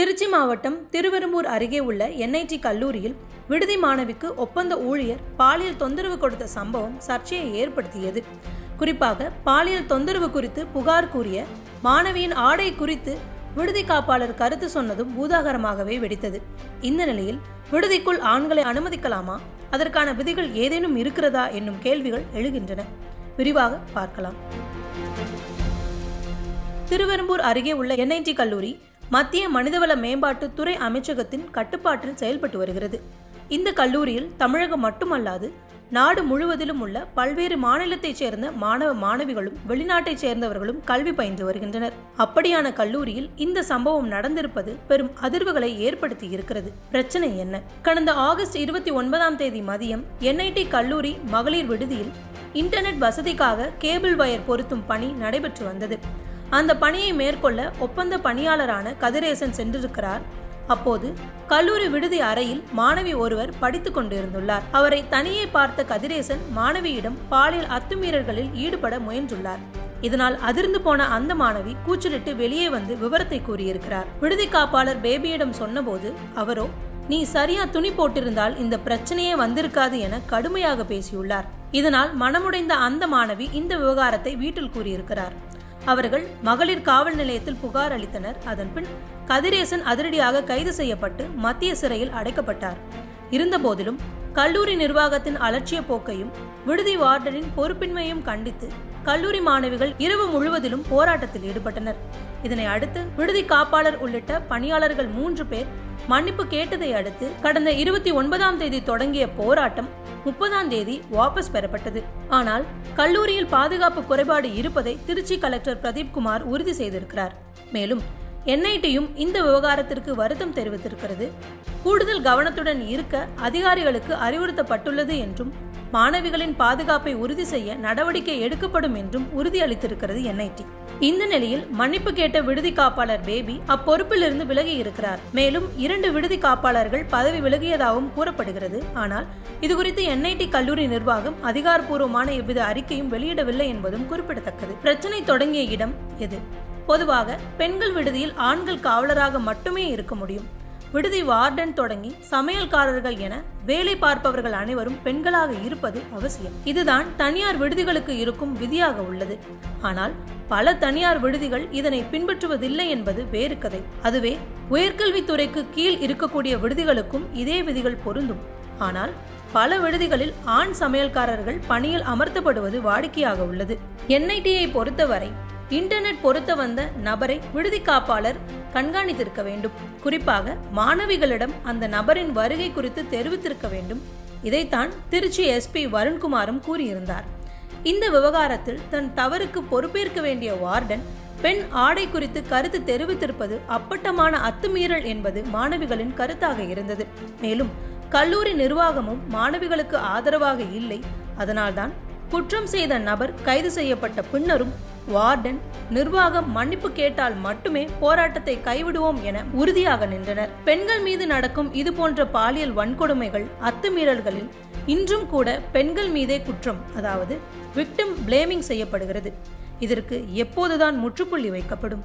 திருச்சி மாவட்டம் திருவெரும்பூர் அருகே உள்ள என்ஐடி கல்லூரியில் விடுதி மாணவிக்கு ஒப்பந்த ஊழியர் பாலியல் தொந்தரவு கொடுத்த சம்பவம் சர்ச்சையை ஏற்படுத்தியது. குறிப்பாக பாலியல் தொந்தரவு குறித்து புகார் கூறிய மாணவியின் ஆடை குறித்து விடுதி காப்பாளர் கருத்து சொன்னதும் பூதாகரமாகவே வெடித்தது. இந்த நிலையில் விடுதிக்குள் ஆண்களை அனுமதிக்கலாமா, அதற்கான விதிகள் ஏதேனும் இருக்கிறதா என்னும் கேள்விகள் எழுகின்றன. விரிவாக பார்க்கலாம். திருவெரும்பூர் அருகே உள்ள என்ஐடி கல்லூரி மத்திய மனிதவள மேம்பாட்டு துறை அமைச்சகத்தின் கட்டுப்பாட்டில் செயல்பட்டு வருகிறது. இந்த கல்லூரியில் தமிழகம் மட்டுமல்லாது நாடு முழுவதிலும் உள்ள பல்வேறு மாநிலத்தைச் சேர்ந்த மாணவ மாணவிகளும் வெளிநாட்டைச் சேர்ந்தவர்களும் கல்வி பயின்று வருகின்றனர். அப்படியான கல்லூரியில் இந்த சம்பவம் நடந்திருப்பது பெரும் அதிர்வுகளை ஏற்படுத்தி இருக்கிறது. பிரச்சனை என்ன? கடந்த ஆகஸ்ட் 29 மதியம் என்ஐடி கல்லூரி மகளிர் விடுதியில் இன்டர்நெட் வசதிக்காக கேபிள் வயர் பொருத்தும் பணி நடைபெற்று வந்தது. அந்த பணியை மேற்கொள்ள ஒப்பந்த பணியாளரான கதிரேசன் சென்றிருக்கிறார். அப்போது கல்லூரி விடுதி அறையில் மாணவி ஒருவர் படித்துக் கொண்டிருந்துள்ளார். அவரை தனியே பார்த்த கதிரேசன் மாணவியிடம் பாலியல் அத்துமீறல்களில் ஈடுபட முயன்றுள்ளார். இதனால் அதிர்ந்து போன அந்த மாணவி கூச்சலிட்டு வெளியே வந்து விவரத்தை கூறியிருக்கிறார். விடுதி காப்பாளர் பேபியிடம் சொன்னபோது அவரோ, நீ சரியா துணி போட்டிருந்தால் இந்த பிரச்சனையே வந்திருக்காது என கடுமையாக பேசியுள்ளார். இதனால் மனமுடைந்த அந்த மாணவி இந்த விவகாரத்தை வீட்டில் கூறியிருக்கிறார். அவர்கள் மகளிர் காவல் நிலையத்தில் புகார் அளித்தனர். அதன்பின் கதிரேசன் அதிரடியாக கைது செய்யப்பட்டு மத்திய சிறையில் அடைக்கப்பட்டார். இருந்தபோதிலும் கல்லூரி நிர்வாகத்தின் அலட்சிய போக்கையும் விடுதி வார்டனின் பொறுப்பின்மையும் கண்டித்து கல்லூரி மாணவிகள் இரவு முழுவதிலும் போராட்டத்தில் ஈடுபட்டனர். இதனை அடுத்து விடுதி காப்பாளர் உள்ளிட்ட பணியாளர்கள் 3 பேர் மன்னிப்பு கேட்டதை அடுத்து கடந்த 29 தொடங்கிய போராட்டம் 30 வாபஸ் பெறப்பட்டது. ஆனால் கல்லூரியில் பாதுகாப்பு குறைபாடு இருப்பதை திருச்சி கலெக்டர் பிரதீப்குமார் உறுதி செய்திருக்கிறார். மேலும் என்ஐடியும் இந்த விவகாரத்திற்கு வருத்தம் தெரிவித்திருக்கிறது. கூடுதல் கவனத்துடன் இருக்க அதிகாரிகளுக்கு அறிவுறுத்தப்பட்டுள்ளது என்றும் மாணவிகளின் பாதுகாப்பை உறுதி செய்ய நடவடிக்கை எடுக்கப்படும் என்றும் உறுதியளித்திருக்கிறது என்ஐடி. இந்த நிலையில் மன்னிப்பு கேட்ட விடுதி காப்பாளர் பேபி அப்பொறுப்பிலிருந்து விலகி இருக்கிறார். மேலும் 2 விடுதி காப்பாளர்கள் பதவி விலகியதாகவும் கூறப்படுகிறது. ஆனால் இதுகுறித்து என்ஐடி கல்லூரி நிர்வாகம் அதிகாரப்பூர்வமான எவ்வித அறிக்கையும் வெளியிடவில்லை என்பதும் குறிப்பிடத்தக்கது. பிரச்சனை தொடங்கிய இடம் எது? பொதுவாக பெண்கள் விடுதியில் ஆண்கள் காவலராக மட்டுமே இருக்க முடியும். விடுதி வார்டன் தொடங்கி சமையல்காரர்கள் என வேலை பார்ப்பவர்கள் அனைவரும் பெண்களாக இருப்பது அவசியம். இதுதான் தனியார் விடுதிகளுக்கு இருக்கும் விதியாக உள்ளது. ஆனால் பல தனியார் விடுதிகள் இதனை பின்பற்றுவதில்லை என்பது வேறு கதை. அதுவே உயர்கல்வித்துறைக்கு கீழ் இருக்கக்கூடிய விடுதிகளுக்கும் இதே விதிகள் பொருந்தும். ஆனால் பல விடுதிகளில் ஆண் சமையல்காரர்கள் பணியில் அமர்த்தப்படுவது வாடிக்கையாக உள்ளது. என்ஐடியை பொறுத்தவரை இன்டர்நெட் பொருத்த வந்த நபரை விடுதி காப்பாளர் கண்காணித்திருக்க வேண்டும். குறிப்பாக மாணவிகளிடம் அந்த நபரின் வருகை குறித்து தெரிவித்திருக்க வேண்டும். இதைத்தான் திருச்சி எஸ்பி வருண்குமாரும் கூறியிருந்தார். இந்த விவகாரத்தில் தன் தவறுக்கு பொறுப்பேற்க வேண்டிய வார்டன் பெண் ஆடை குறித்து கருத்து தெரிவித்திருப்பது அப்பட்டமான அத்துமீறல் என்பது மாணவிகளின் கருத்தாக இருந்தது. மேலும் கல்லூரி நிர்வாகமும் மாணவிகளுக்கு ஆதரவாக இல்லை. அதனால்தான் குற்றம் செய்த நபர் கைது செய்யப்பட்ட பின்னரும் வார்டன் நிர்வாகம் மன்னிப்பு கேட்டால் மட்டுமே போராட்டத்தை கைவிடுவோம் என உறுதியாக நின்றனர். பெண்கள் மீது நடக்கும் இதுபோன்ற பாலியல் வன்கொடுமைகள் அத்துமீறல்களில் இன்றும் கூட பெண்கள் மீதே குற்றம், அதாவது விக்டிம் பிளேமிங் செய்யப்படுகிறது. இதற்கு எப்போதுதான் முற்றுப்புள்ளி வைக்கப்படும்?